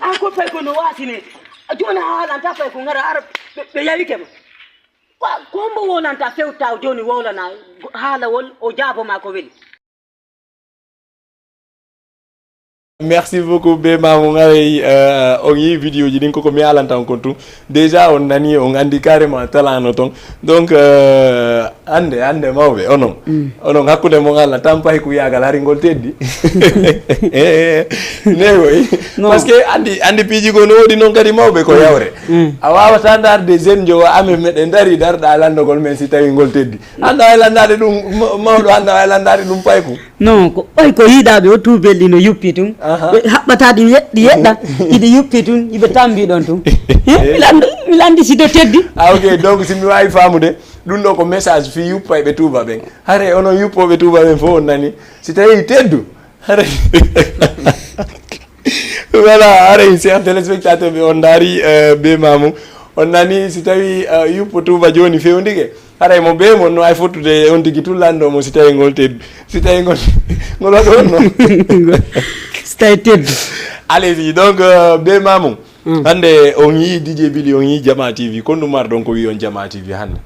S5: an ko fay kono wasinede joni haalanta fay ko gara ara ɓe yawike ma ko mbo wonanta fewta joni wowlana haalawol o jaaboma ko weeli
S1: merci beaucoup be mamum aray on yi vidéo ji ɗin koko mi alantan kon tum déjà on nani on andi carrément talano ton donc ande mawɓe onon hakkude mo Allah tan payi ko yagal hari ngol teddi newoy parce que andi piiji ko no woɗi noon kadi mawɓe ko yawre a wawata darde jeune jo amen meɗen dari darɗa landogol men si tawi ngol teddi anda way landade ɗum mawɗo anda way landade ɗum payko
S2: non ko ɓay ko yiiɗaɓe o tubelɗi no yuppi tum ɓe haɓɓata ɗi yeɗɗa hiɗe yuppi tun yiɓe tambi ɗon tum mi landi sido teddi
S1: ok donc simi wawi famude ɗum ɗo ko message fi yuppa ɓe tuuba ɓen hare onon yuppoɓe tuuba ɓen fof on nani si tawi teddu hare voilà hare chers téléspectateur ɓe on daari be mamum on nani si tawi yuppo tuuba joni fewndike haray mo be mon no ay fottude on tigi tullanɗomo si tawi ngol teddu si tawi ngol waɗi on noon
S2: si tawi teddu
S1: allez-y donc be mamum hande on yi DJ Billy on yi Jama TV kon ɗum mar ɗon ko wi on Jama TV hande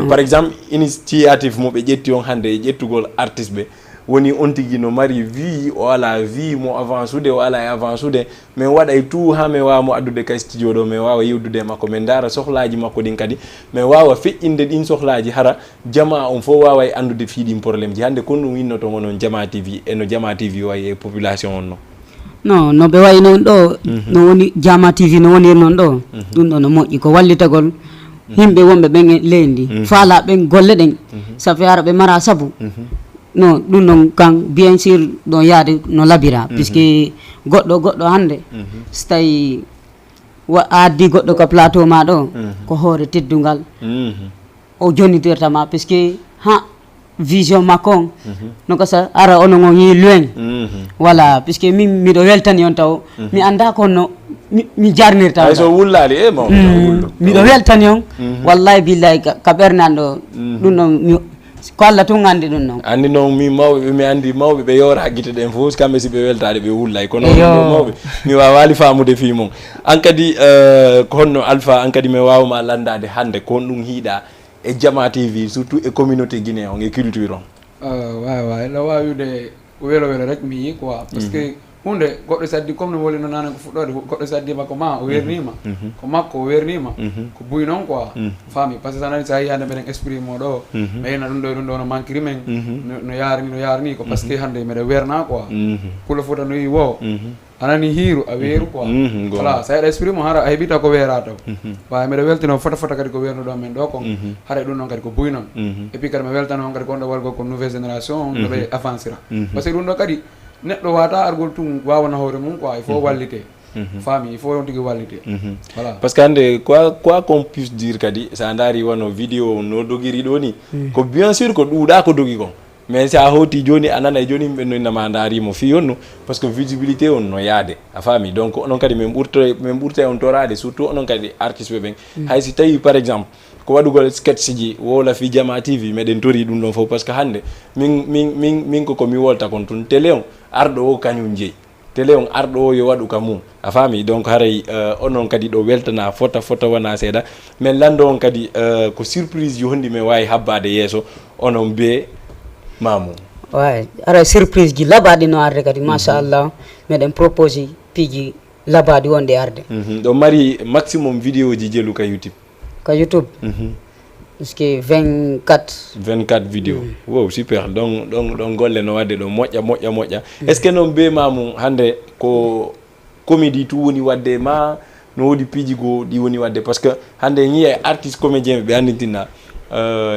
S1: par exemple initiative mo ɓe ƴetti on hande e ƴettugol artiste ɓe woni on tigi no mari vie o ala vie mo avance ude o ala e avance ude min waɗay tout ha min wawa mo addude kay studio ɗo min wawa yewdude makko min dara sohlaji makko ɗin kadi min wawa feƴƴinde ɗin sohlaji hara jama on fof wawa e andude fiiɗin probléme ji hande kon ɗum winnoto onon Jama TV e no Jama TV wayi e population on no
S2: non no ɓe wayi noon ɗo no woni Jama TV no woniri noon ɗo ɗum ɗo no moƴƴi ko wallitagol yimɓe wonɓe ɓen leydi faala ɓen golle ɗen safi ara ɓe mara saabu non ɗum noon kan bien sûr ɗon yaade no labira puisque goɗɗo hande so tawi a addi goɗɗo ko plateau ma ɗo ko hoore teddungal o jonidirtama puisque ha vision makon no ko sa ara ono ngi luen voilà puisque mi do weltani on taw mi anda ko no mi jarnir taw
S1: so wullali e mo
S2: mi do weltani on wallahi billahi ka bernando dum no ko Allah tun andi dum non
S1: andi non mi mawbe mi andi mawbe be yora gite den fo kambe si be weltade be wullay ko non mawbe mi wawali famude fi mon an kadi konno alpha an kadi me wawma landade hande kon dum hiida e Jama TV surtout e communauté guinéen e culture on
S3: waaw la waawude welo rek mi quoi parce que hunde goddo saddi comme no woli no nana ko fuddode goddo saddi makko ma o wernima ko makko o wernima ko buy non quoi fami parce que sanani sa yande ben esprit mo do mayna dum do no mankiri men no yarni ko parce que hande mede werna quoi kula fota no yi wo anani hiru a weru quoi voilà sa esprit mo hara ay bita ko werato ba mede weltino fota kadi ko werno do men do ko hare dum non kadi ko buy non et puis kadi me weltano kadi ko do wargo ko nouvelle génération do be avancera parce que dum do kadi neɗɗo wata argol tum wawana hoore mum quoi il faut wallite famille il faut on tigi wallite voilà
S1: parce que hande quoi qu'on puisse dire kadi sa ndari wono vidéo no dogiri ɗo ni ko bien sûr ko ɗuuɗa ko dogi kon mais sa hoti joni anana joni yimɓe no nama darimo fi yonno parce que visibilité on no yaade a faami donc onon kadi min ɓurta on torade surtout onon kadi artiste ɓe ɓen hay si tawi par exemple ko waɗugol sketch ji wola fi Jama TV meɗen tori ɗum ɗon fof par ce que hande min ko mi wolta kon tun télé on arɗo o kañum jeeyi télé on arɗo o yo waɗu ka mum a faami donc haray onon kadi ɗo weltana fota wona seeɗa mais lando on kadi ko surprise yo hondi min wawi habbade yeeso onon be mamum
S2: ouais ara surprise ji labaɗi no arde kadi machallah meɗen propose piiji labaɗi wonde arde
S1: ɗo mari maximum vidéo ji jelu ka YouTube
S2: jusque 24
S1: vidéo wow super donc golle no wadde ɗo moƴƴa est ce que noon be mamum hande ko comédie tu woni wadde ma no wodi piiji goo ɗi woni wadde par ce que hande yiya artiste comédien ɓe andintinna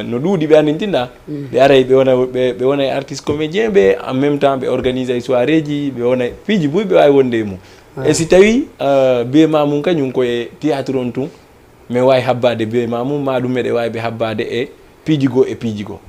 S1: no ɗuuɗi ɓe andintinɗa ɓe aray ɓe wona artiste comédien ɓe en même temps ɓe organise ay soirée ji ɓe wona piiji boy ɓe wawi wonde e mum e si tawi be mamum kañum koye théâtre on tun mais wawi habbade be mamum ma ɗum meɗe wawi ɓe habbade e piiji goo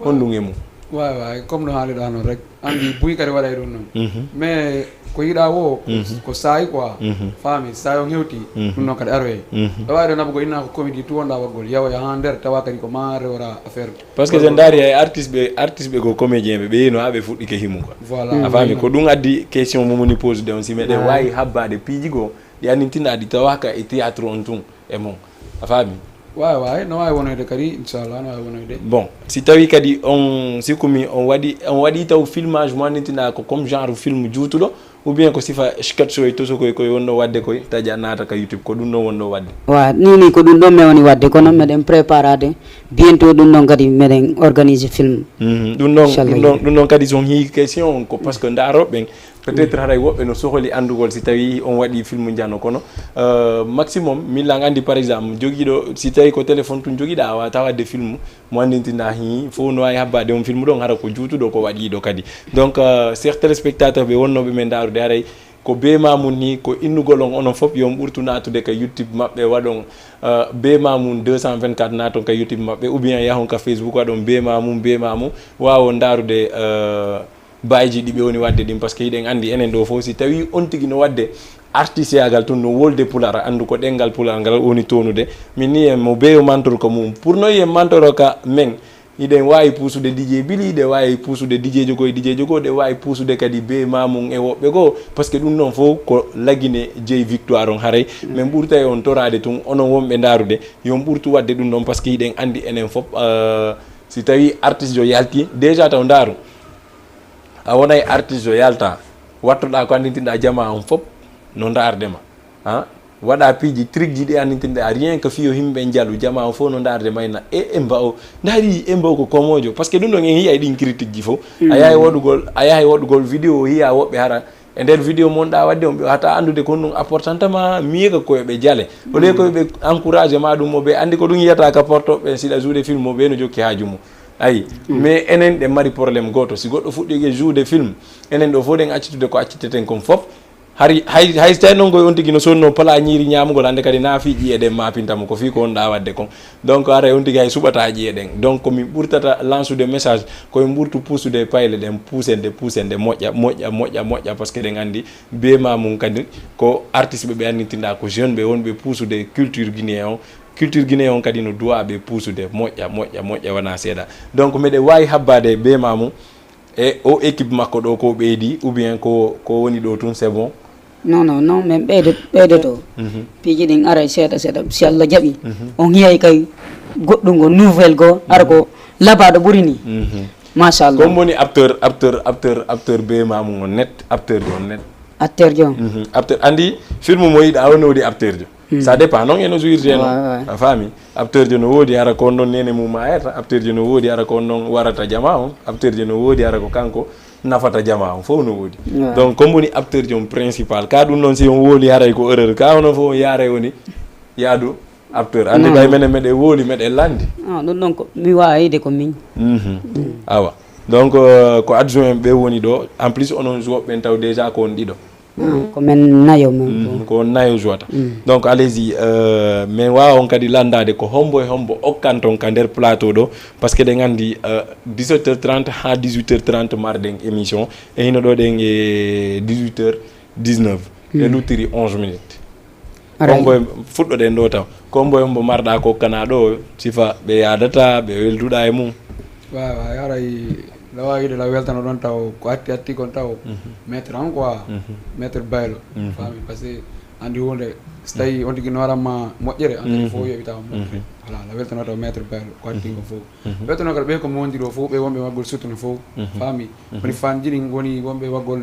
S1: honɗum e mum
S3: wawi comme no haaliɗa noon rek andi buy kadi waɗay ɗum noon mais ko yiɗa wo ko saayi quoi faami sayo hewti ɗum noon kadi aroye ɗo wawi ɗo naɓa ko inna ko comédie tu wonɗa waggol yawoya ha nder tawa kadi ko ma rewra affaire
S1: par ce que sen daari ay artiste ɓe ko comédien ɓe ɓeyino ha ɓe fuɗɗike himu quoi
S3: voilà
S1: a faami ko ɗum addi question momoni pose de on si meɗen wawi habbade piiji goo ɗi andintinɗa ɗi tawaka e théâtre on tun e mum a faami
S3: wawi no wawi wonoyde kadi inchallah no wawi wonoyde
S1: bon si tawi kadi on sikumi on waɗi taw filmage mo andintinɗa ko comme genre film juutuɗo ou bien ko sifa sketch o to sokoy koye wonno wadde koye taƴa nata ka YouTube ko ɗum ɗon wonno wadde
S2: wa ni ko ɗum ɗon mi woni wadde kono meɗen préparade bientôt ɗum ɗon kadi meɗen organise film ɗum ɗon kadi son hi question ko par ce que daroɓe peut être haray woɓɓe no sohli andugol si tawi on waɗi film jano kono maximum millan andi par exemple joguiɗo si tawi ko téléphone tun joguiɗa a wata wadde film mo andintinɗa hi fof no wawi habbade on film ɗon hara ko juutuɗo ko waɗiɗo kadi donc chers téléspectateur ɓe wonnoɓe men darude haray ko be mamum ni ko innugol on onon fof yon ɓurtu natude ka YouTube maɓɓe waɗon be mamum 224 naton ka YouTube maɓɓe ou bien yahon ka Facebook waɗon be mamum wawon darude bayji ɗi ɓe woni wadde ɗin par ce que hiɗen andi enen ɗo fof si tawi on tigui no wadde artiste yagal tun no wolde pulara andu ko ɗengal pular ngal woni tonude min ni mo beyo mantoro ko mum pour no yen mantoro ka men iɗen wawi puusude DJ Billy ɗe wawi puusude DJ Jogo ɗe wawi puusude kadi be mamum e woɓɓe goo par ce que ɗum ɗon fof ko laguine jeeyi victoire on haaray min ɓurta e on torade tun onon wonɓe darude yon ɓurtu wadde ɗum ɗon par ce que hiɗen andi enen fof si tawi artiste jo yalti déjà taw daru a wonay artiste o yalta wattoɗa ko andintinɗa jama on fof no dardema waɗa piiji trique ji ɗi andintinɗa rien que fiyo himɓe jaalu jama o fof no darde mayna e mbaw daari e mbaw ko komojo par ce que ɗum ɗon en hiya ɗin critique ji fof a yahay waɗugol vidéo hiya woɓɓe hara e nder vidéo monɗa wadde on ɓe hata andude ko ɗum importantama mieux que koyeɓe jaale au lieu koyeɓe encouragé ma ɗum o ɓe andi ko ɗum yiyata ka portoɓe siɗa joude film o ɓe no jokki haaju mum ayi mais enen ɗe mari probléme goto si goɗɗo fuɗɗi joude film enen ɗo fof ɗen accitude ko acciteten kon fof
S1: hay tay non koy on tigi no sonno pala ñiiri ñamugol ande kadi na fi ƴiyeɗen mapintamo ko fi ko on ɗa wadde kon donc ara on tigi hay suɓata ƴiyeɗen donc komi ɓurtata lancude message koye ɓurtu pusude payle ɗen puusende moƴƴa par ce que ɗen andi bema mum kadi ko artiste ɓe annitinɗa ko jeune ɓe wonɓe puusude culture guinéen on kadi no duwa ɓe puusude moƴƴa wona seeɗa donc miɗe wawi habbade bema mum e o équipe makko ɗo ko ɓeydi ou bien ko woni ɗo tun c'est bon.
S2: non min ɓeydoto piiji ɗin ara seeɗa si Allah jaɓi on yiyay kay goɗɗum go nouvelle go ara ko labaɗo ɓuuri ni machallah
S1: comme woni acteur be mamum on net acteur jo acteur andi film mo yiɗa on wodi acteur jo ça dépend non eno jouirte no a faami acteur jo no woodi ara ko on ɗon nene mum ayata acteur jo no woodi ara ko on ɗon warata jama on acteur jo no woodi ara ko kanko nafata jama on fof no woodi donc comme woni acteur jom principal ka ɗum noon si on wooli haray ko erreur ka onon fof on yaare woni yaadu acteur andi kay menen meɗe wooli meɗe landi
S2: ɗum ɗon ko mi wawa yide ko min
S1: awa donc ko adjoint ɓe woni ɗo en plus onon jouɓɓen taw déjà ko on ɗiɗo
S2: ko men nayo men
S1: ko nayo jouata donc allez-y mais wawa on kadi landade ko hombo e hombo okkanton ka nder plateau ɗo par ce que ɗen andi 17h30 ha 18h30 marɗen émission e hino ɗo ɗen e 18h19 e luttiri 11 minutes kombo fuɗɗoɗen ɗo taw kombo e hombo marɗa ko kana ɗo sifa ɓe yadata ɓe welduɗa e mum
S3: wawa yaray la wawi la weltano ɗon taw ko atti kon taw maître an quoi maître baylo fami par ce que andi hunde so tawi on tigui no waranma moƴƴere andi fof yoɓitama moƴƴere voilà la weltano taw maître baylo ko atti ko fof weltano kadi ɓe ko mondiri o fof ɓe wonɓe waggol suttuno fof fami woni fan jiɗi woni wonɓe waggol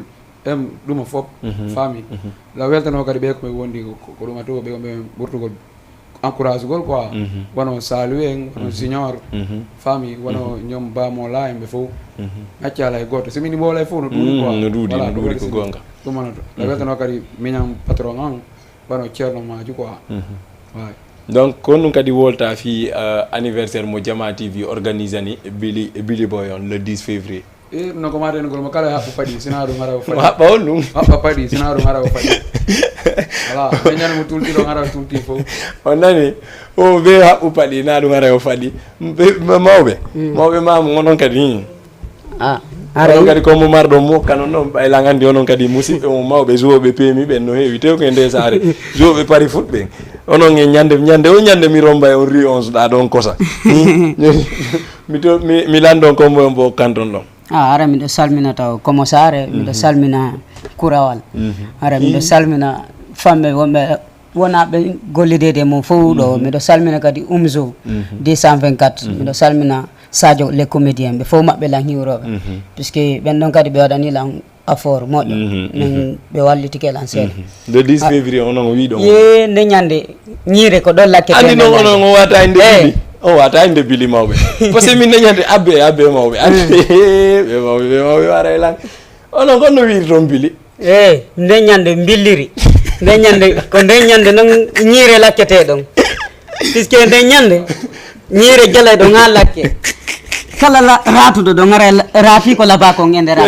S3: ɗuma fof fami la weltano kadi ɓe koɓe wondi ko ɗuma to ɓe wonɓe ɓurtugol encourage gol quoi wono Saliou en wono junior fami wono ñoom bamola en ɓe fof acci ala e goto so mini mbola e fof no ɗuuɗi quoi
S1: no ɗuuɗi ko gonga
S3: ɗum onoto la weltano kadi miñam patron an wono ceerno maju quoi way
S1: donc ko ɗum kadi wolta fi anniversaire mo Jama TV organisé ni Billy Boy on le 10 février
S3: no ko maten ngol mo kala haɓɓo paɗi sina ɗum ara o faɗi
S1: haɓɓa on ɗum
S3: haɓɓa paɗi sina ɗum ara o faɗi voilà ɓe ñande mo tultiɗo ara o tulti fof
S1: on nani o ɓe haɓɓu paɗi na ɗum ara o faɗi mawɓe mamu onon kadi onon kadi comme marɗo mokka non ɗon ɓayla gandi onon kadi musidɓe mo mawɓe jouwoɓe PMI ɓen no heewi tew koye nde saare jouwoɓe pari foot ɓen onon e ñande mi romba e on ri 11 ɗa ɗon kosa mi landon comme on mbo kanton ɗon
S2: ara miɗo salmina taw komo sare miɗo salmina kurawal ara miɗo salmina famɓe wonɓe wonaɓe gollidede mum fof ɗo miɗo salmina kadi Umzo 224 miɗo salmina Sadio les comédien ɓe fof maɓɓe lan hiwroɓe puisque ɓen ɗon kadi ɓe waɗani lan affort moƴƴo min ɓe wallitike lan seeɗa
S1: le 10 février onon wiɗon
S2: ye nde ñande ñiire ko ɗon lakke
S1: andi noon onon o wata inde bili o wata inde bili mawɓe par ce que min dañande abbe mawɓe andi ɓe mawɓe wara e lan onon kon no wiiri toon bili
S2: nde ñande billiri nde ñande ko nde ñande noon ñiire lakkete ɗon puisque nde ñande ñiire jala ɗon ha lakke kala ratuɗo ɗon ara raafi ko laba kon e nder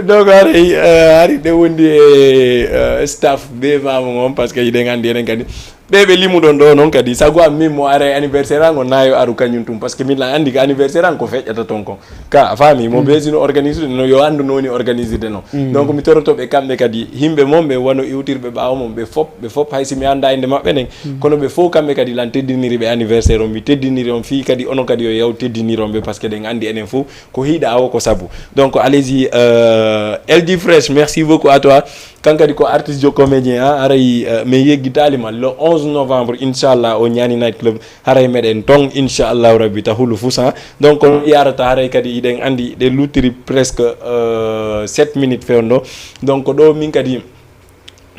S1: donc ari ɗe wondi e staff be mamo on par ce que yiɗen andi enen kadi ɓeɓe limuɗon ɗo noon kadi sago am min mo ara anniversaire an o nayo aru kañum tum par ce que min la andi ko anniversaire an ko feƴƴata toon kon ka a faami mo ɓeesino organise no yo andu noni organisé de noon donc mi torotoɓe kamɓe kadi yimɓe moon ɓe wano iwtirɓe ɓawa mon ɓe fop hay si mi anda inde maɓɓe nen kono ɓe fof kamɓe kadi lan teddiniri ɓe anniversaire on mi teddiniri on fi kadi onon kadi yo yaw teddiniron ɓe par ce que ɗen andi enen fof ko hiiɗa awo ko saabu donc allez-y LD Fresh merci beaucoup à toi kankadi ko artiste jo comédien aray mi yeggitalima le 11 novembre inchallah o ñani night club haray meɗen ton inchallahu rabbi ta hulu fusa donc on yarata haray kadi iɗen andi ɗe luttiri presque 7 minutes fewndo donc ɗo min kadi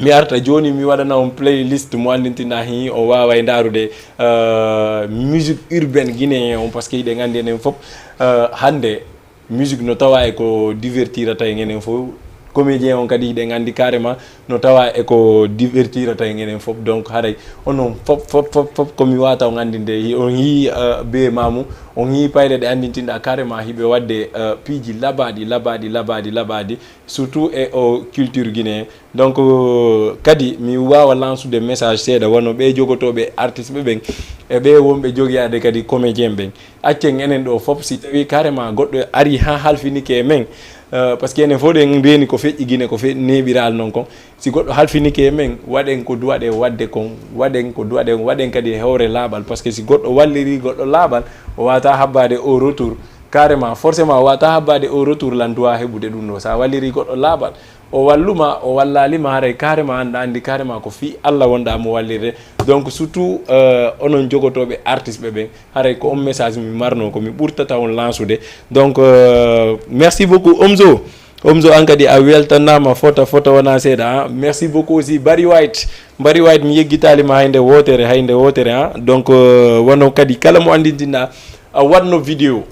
S1: mi arta joni mi waɗana on playlist mo andintina hi o wawa e darude musique urbaine guinéen on par ce que iɗen andi enen foof hande musique no tawa e ko divertirata e enen fof comédien on kadi ɗen andi carrément no tawa eko divertirata enen fof donc haray onon fof komi wata on andinde on yi be mamu on yi payde ɗe andintinɗa carrément hiɓe wadde piiji labaɗi surtout e o culture guinéen donc kadi mi wawa lancude message seeɗa wono ɓe jogotoɓe artiste ɓe ɓen e ɓe wonɓe jogiyade kadi comédien ɓen accen enen ɗo fof si tawi carrément goɗɗo ari ha halfinike e men parce que enen fof ɗen reeni ko feƴƴi guine ko neɓiral noon kon si goɗɗo halfinike e men waɗen ko duwaɗen wadde kon waɗen kadi e hewre laaɓal par ce que si goɗɗo walliri goɗɗo laaɓal o wata habbade au retour carrément forcément wata habbade au retour lan duwa heɓude ɗum ɗo sa walliri goɗɗo laaɓal o walluma o wallalima haray carrément anda andi carrément ko fi Allah wonɗa mo wallirde donc surtout onon jogotoɓe artiste ɓe ɓen haray ko on message mi marno ko mi ɓurtata on lancude donc merci beaucoup Omzo an kadi a weltanama fota wona seeɗa merci beaucoup aussi Barry White mi yeggitalima haynde wotere donc wono kadi kala mo andintinɗa a watno vidéo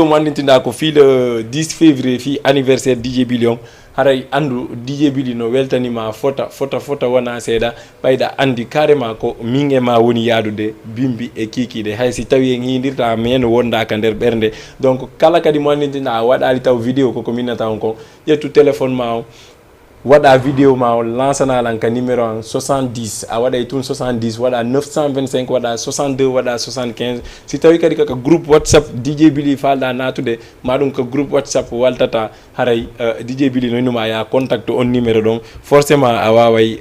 S1: mo andintinɗa ko fi le 10 février fi anniversaire DJ Billy on haray andu DJ Billy no weltanima fota wona seeɗa ɓayɗa andi carrément ko min e ma woni yaadude bimbi e kikiɗe hay si tawi en hidirta men wondaka nder ɓerde donc kala kadi mo andintinɗa a waɗali taw vidéo koko minnata on kon ƴettu téléphone ma o waɗa vidéo ma o lansanalan ka numéro en 70 a waɗay tun 70 waɗa 925 waɗa 62 waɗa 75 si tawi kadi kaka groupe WhatsApp DJ Billy falɗa natude maɗum ko groupe WhatsApp waltata haray DJ Billy no inuma ya contact on numéro ɗon forcément a waway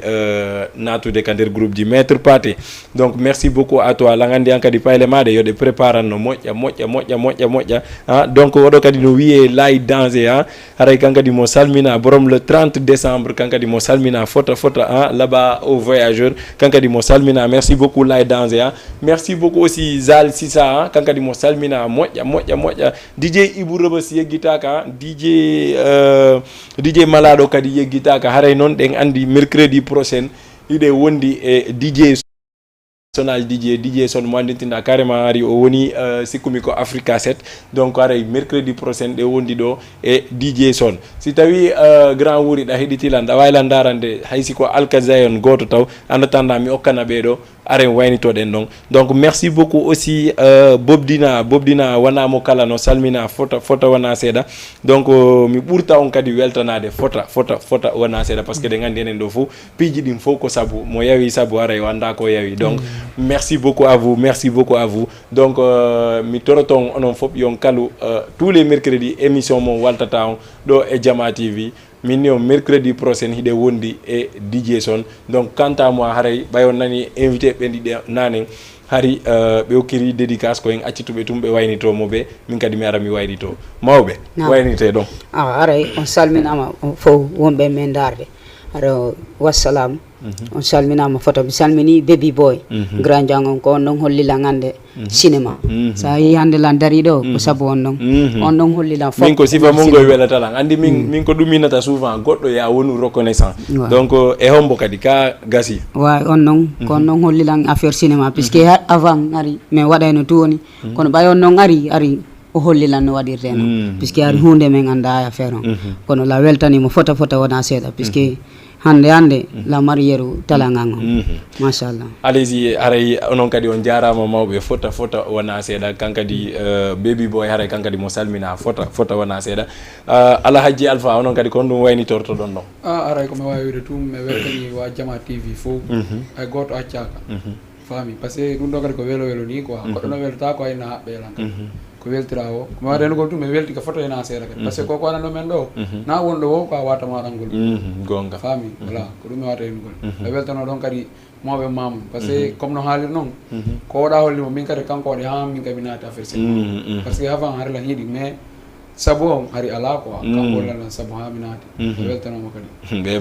S1: natude ka nder groupe ji maître Paté donc merci beaucoup à toi langandi an kadi payle maɗe yoɗe préparanno moƴƴa donc oɗo kadi no wiye lay danger haray kankadi mo salmina borom le 30 décembre kankadi mo salmina fota là-bas au voyageur kankadi mo salmina merci beaucoup lay danger merci beaucoup aussi Zal Sissa kankadi mo salmina moƴƴa DJ Ibou Rebus yeggitaka DJ Malado kadi yeggitaka haray noon ɗen andi mercredi prochain iɗe wondi e DJ son mo andintinɗa carrément ari o woni sikkumi ko Africa 7 donc aray mercredi prochain ɗe wondi ɗo e DJ son si tawi grand wuri ɗa heɗitilan ɗa waylan darande haysi ko Alkazayon goto taw en attendant mi okkana ɓeɗo aren waynitoɗen ɗon donc merci beaucoup aussi Bobdina wonamo kala no salmina fota wona seeɗa donc mi ɓurta on kadi weltanade fota wona seeɗa par ce que ɗe gandi enen ɗo fof piiji ɗin fof ko saabu mo yawi saabu aray o anda ko yawi donc merci beaucoup à vous donc mi toroton onon fof yon kalu tous les mercredis émission mo waltata on ɗo e Jama TV min ni o mercredi prochain hiɗe wondi e DJ son donc quant à moi haray ɓayon nani invité ɓe ɗiɗe nanen hari ɓe hokkiri dédicace ko en accituɓe tum ɓe waynitomo ɓe min kadi mi ara mi waynito mawɓe waynite ɗon
S2: aray on salminama fof wonɓe men darde aɗa wassalam on salminama photo mi salmini Baby Boy grand jangon ko on ɗon hollilan hande cinéma sa yi hande lan dari ɗo ko saabu on ɗon hollilan fof
S1: min ko sifa mongoy welatalan andi min ko ɗuminata souvent goɗɗo ya wonu reconnaissant donc e hombo kadi ka gasi
S2: way on ɗon ko on ɗon hollilan affaire cinéma puisque avant ari min waɗayno tu woni kono ɓay on ɗon ari o hollilan no waɗirte no puisque ari hunde men anda affaire on kono la weltanimo fota wona seeɗa puisque hande la marieru talangan on machallah
S1: allez-y haray onon kadi on jarama mawɓe fota wona seeɗa kankadi Baby Boy haray kankadi mo salmina fota wona seeɗa Alhaji Alpha onon kadi kon ɗum waynitorto ɗon ɗon
S3: aray komi wawi wiide tum mi weltani wa Jama TV fof hay goto accaka faami par ce que ɗum ɗo kadi ko welo ni quoi goɗɗo no weltata ko ayna haɓɓelan kadi ko weltira o komi waɗa henugol tum mi welti ka photo ena seeɗa kadi par ce que koko waɗanɗo men ɗo na wonɗo wo ko a watama ɗangol
S1: gonga
S3: faami voilà ko ɗum mi wata henugol mi weltano ɗon kadi mawɓe mamum par ce que comme no haalir noon ko woɗa hollimo min kadi kanko waɗi ha min kadi naati affaire sen par ce que avant harlan hiiɗi mais sabu on hari ala quoi kanko lan sabu ha mi naati weltanoma kadi
S1: ɓe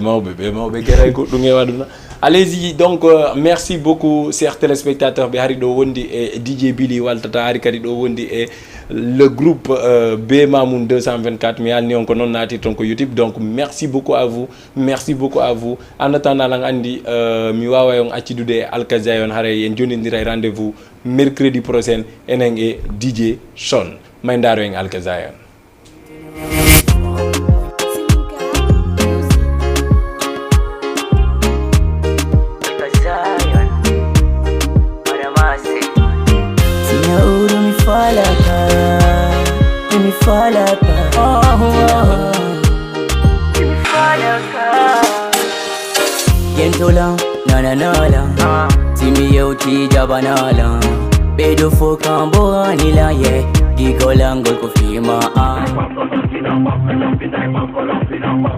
S1: mawɓe gueray goɗɗum e waɗuna allez-y donc merci beaucoup chers téléspectateurs ɓe hari ɗo wondi e DJ Billy waltata hari kadi ɗo wondi e le groupe B Mamoun 224 mi alni on ko noon naati ton ko YouTube donc merci beaucoup à vous en attendant lan andi mi wawa on accidude e Alkazayon haray en jonidira e rendez-vous mercredi prochain enen e DJ Son may daaro en Alkazayon
S6: Gentola, na na na la. Timi yo ti jabanala. Bedo fo kambo anila ye. Gigolango ko fima.